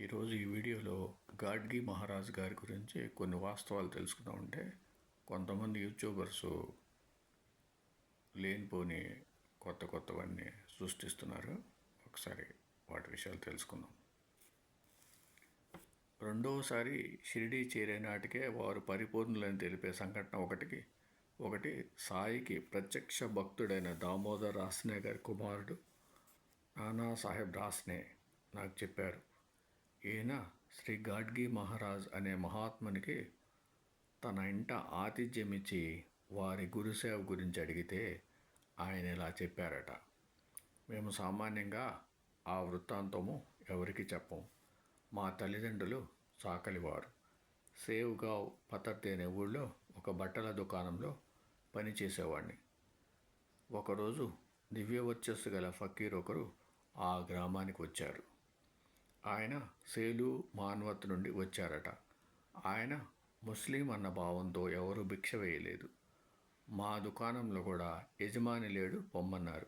ఈరోజు ఈ వీడియోలో గాడ్గి మహారాజ్ గారి గురించి కొన్ని వాస్తవాలు తెలుసుకుందాం. ఉంటే కొంతమంది యూట్యూబర్స్ లేనిపోని కొత్తవన్నీ సృష్టిస్తున్నారు. ఒకసారి వాటి విషయాలు తెలుసుకుందాం. రెండవసారి షిరిడీ చేరే నాటికే వారు పరిపూర్ణులని తెలిపే సంఘటన ఒకటి సాయికి ప్రత్యక్ష భక్తుడైన దామోదర్ రాస్నే గారి కుమారుడు నానాసాహెబ్ రాస్నే నాకు చెప్పారు. ఈయన శ్రీ గాడ్గి మహారాజ్ అనే మహాత్మునికి తన ఇంట ఆతిథ్యమిచ్చి వారి గురుసేవ గురించి అడిగితే ఆయన ఇలా చెప్పారట. మేము సామాన్యంగా ఆ వృత్తాంతము ఎవరికి చెప్పం. మా తల్లిదండ్రులు చాకలివారు. సేవ్గావ్ పతర్తి అనే ఊళ్ళో ఒక బట్టల దుకాణంలో పనిచేసేవాడిని. ఒకరోజు దివ్యవర్చస్సు గల ఫకీర్ ఒకరు ఆ గ్రామానికి వచ్చారు. ఆయన సేలు మాన్వత్ నుండి వచ్చారట. ఆయన ముస్లిం అన్న భావంతో ఎవరూ భిక్ష వేయలేదు. మా దుకాణంలో కూడా యజమాని లేడు, పొమ్మన్నారు.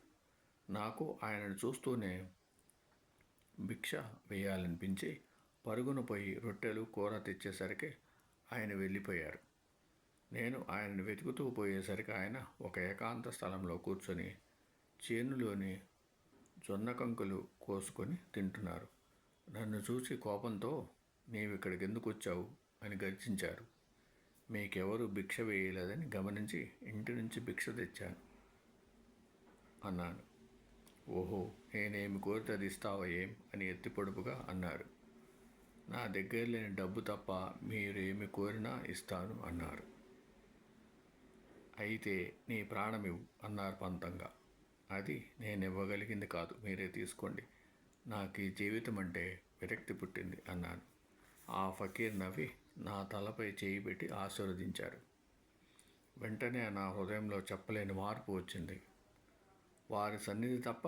నాకు ఆయనను చూస్తూనే భిక్ష వేయాలనిపించి పరుగున పోయి రొట్టెలు కూర తెచ్చేసరికి ఆయన వెళ్ళిపోయారు. నేను ఆయనను వెతుకుతూ పోయేసరికి ఆయన ఒక ఏకాంత స్థలంలో కూర్చొని చేనులోని జొన్న కంకులు కోసుకొని తింటున్నారు. నన్ను చూసి కోపంతో నీవిక్కడికి ఎందుకు వచ్చావు అని గర్జించారు. మీకెవరు భిక్ష వేయలేదని గమనించి ఇంటి నుంచి భిక్ష తెచ్చాను అన్నాను. ఓహో, నేనేమి కోరితే అది ఇస్తావా ఏం అని ఎత్తి పొడుపుగా అన్నారు. నా దగ్గర లేని డబ్బు తప్ప మీరేమి కోరినా ఇస్తాను అన్నారు. అయితే నీ ప్రాణమివ్వు అన్నారు పంతంగా. అది నేను ఇవ్వగలిగింది కాదు, మీరే తీసుకోండి. నాకు ఈ జీవితం అంటే విరక్తి పుట్టింది అన్నాను. ఆ ఫకీర్ నవ్వి నా తలపై చేయి పెట్టి ఆశీర్వదించారు. వెంటనే నా హృదయంలో చెప్పలేని మార్పు వచ్చింది. వారి సన్నిధి తప్ప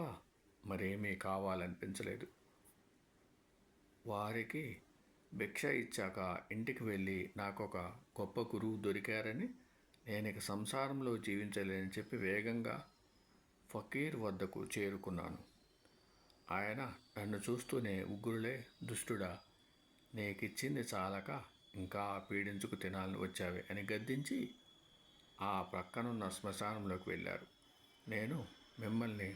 మరేమీ కావాలనిపించలేదు. వారికి భిక్ష ఇచ్చాక ఇంటికి వెళ్ళి నాకొక గొప్ప గురువు దొరికారని, నేను ఇక సంసారంలో జీవించలేని చెప్పి వేగంగా ఫకీర్ వద్దకు చేరుకున్నాను. ఆయన నన్ను చూస్తూనే ఉగ్రులే దుష్టుడా, నీకిచ్చింది చాలక ఇంకా పీడించుకు తినాలని వచ్చావే అని గద్దించి ఆ ప్రక్కనున్న శ్మశానంలోకి వెళ్ళారు. నేను మిమ్మల్ని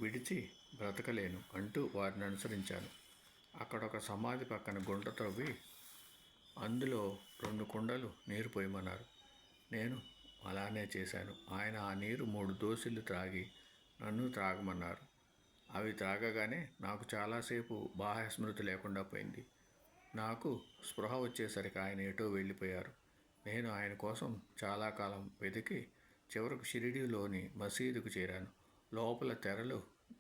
విడిచి బ్రతకలేను అంటూ వారిని అనుసరించాను. అక్కడ ఒక సమాధి పక్కన గుంట తవ్వి అందులో 2 కుండలు నీరు పోయమన్నారు. నేను అలానే చేశాను. ఆయన ఆ నీరు 3 దోసిళ్ళు త్రాగి నన్ను త్రాగమన్నారు. అవి త్రాగగానే నాకు చాలాసేపు బాహ్య స్మృతి లేకుండా పోయింది. నాకు స్పృహ వచ్చేసరికి ఆయన ఎటో వెళ్ళిపోయారు. నేను ఆయన కోసం చాలా కాలం వెతికి చివరకు షిరిడీలోని మసీదుకు చేరాను. లోపల తెరలు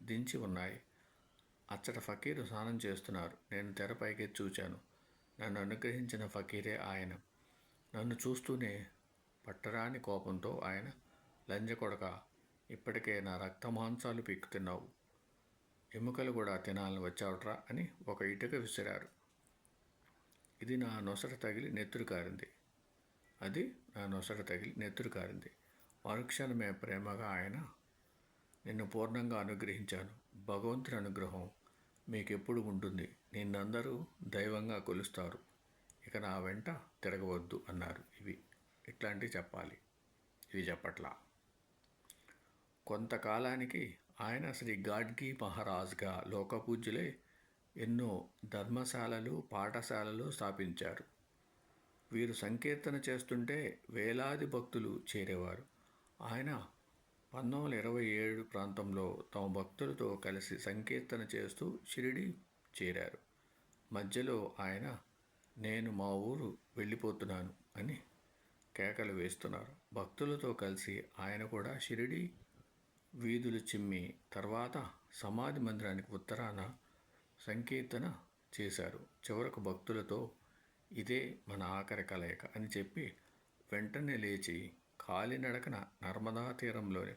దించి ఉన్నాయి. అచ్చట ఫకీరు స్నానం చేస్తున్నారు. నేను తెర పైకెత్తి చూచాను. నన్ను అనుగ్రహించిన ఫకీరే ఆయన. నన్ను చూస్తూనే పట్టరాని కోపంతో ఆయన, లంజకొడక, ఇప్పటికే నా రక్తమాంసాలు పీక్కుతున్నావు, ఎముకలు కూడా తినాలని వచ్చావుట్రా అని ఒక ఇటుక విసిరారు. ఇది నా నొసట తగిలి నెత్తురు కారింది. మరుక్షణమే ప్రేమగా ఆయన, నిన్ను పూర్ణంగా అనుగ్రహించాను. భగవంతుని అనుగ్రహం మీకెప్పుడు ఉంటుంది. నిన్నందరూ దైవంగా కొలుస్తారు. ఇక నా వెంట తిరగవద్దు అన్నారు. ఇట్లాంటివి చెప్పాలి. ఇవి చెప్పట్లా. కొంతకాలానికి ఆయన శ్రీ గాడ్గి మహారాజ్గా లోకపూజ్యులై ఎన్నో ధర్మశాలలు, పాఠశాలలు స్థాపించారు. వీరు సంకీర్తన చేస్తుంటే వేలాది భక్తులు చేరేవారు. ఆయన 1927 ప్రాంతంలో తమ భక్తులతో కలిసి సంకీర్తన చేస్తూ షిరిడీ చేరారు. మధ్యలో ఆయన నేను మా ఊరు వెళ్ళిపోతున్నాను అని కేకలు వేస్తున్నారు. భక్తులతో కలిసి ఆయన కూడా షిరిడీ వీధులు చిమ్మి తర్వాత సమాధి మందిరానికి ఉత్తరాన సంకీర్తన చేశారు. చివరకు భక్తులతో ఇదే మన ఆఖరి కలయిక అని చెప్పి వెంటనే లేచి కాలినడకన నర్మదా తీరంలోని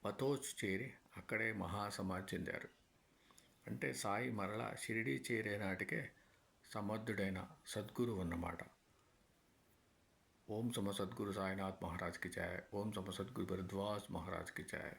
పతోచ్ చేరి అక్కడే మహాసమాధి చెందారు. అంటే సాయి మరలా షిరిడీ చేరే నాటికే సమర్థుడైన సద్గురు అన్నమాట. ఓం సమ సద్గురు సాయినాథ్ మహారాజ్ కి జయ. ఓం సమ సద్గురు భరద్వాజ్ మహారాజ్ కి జయ.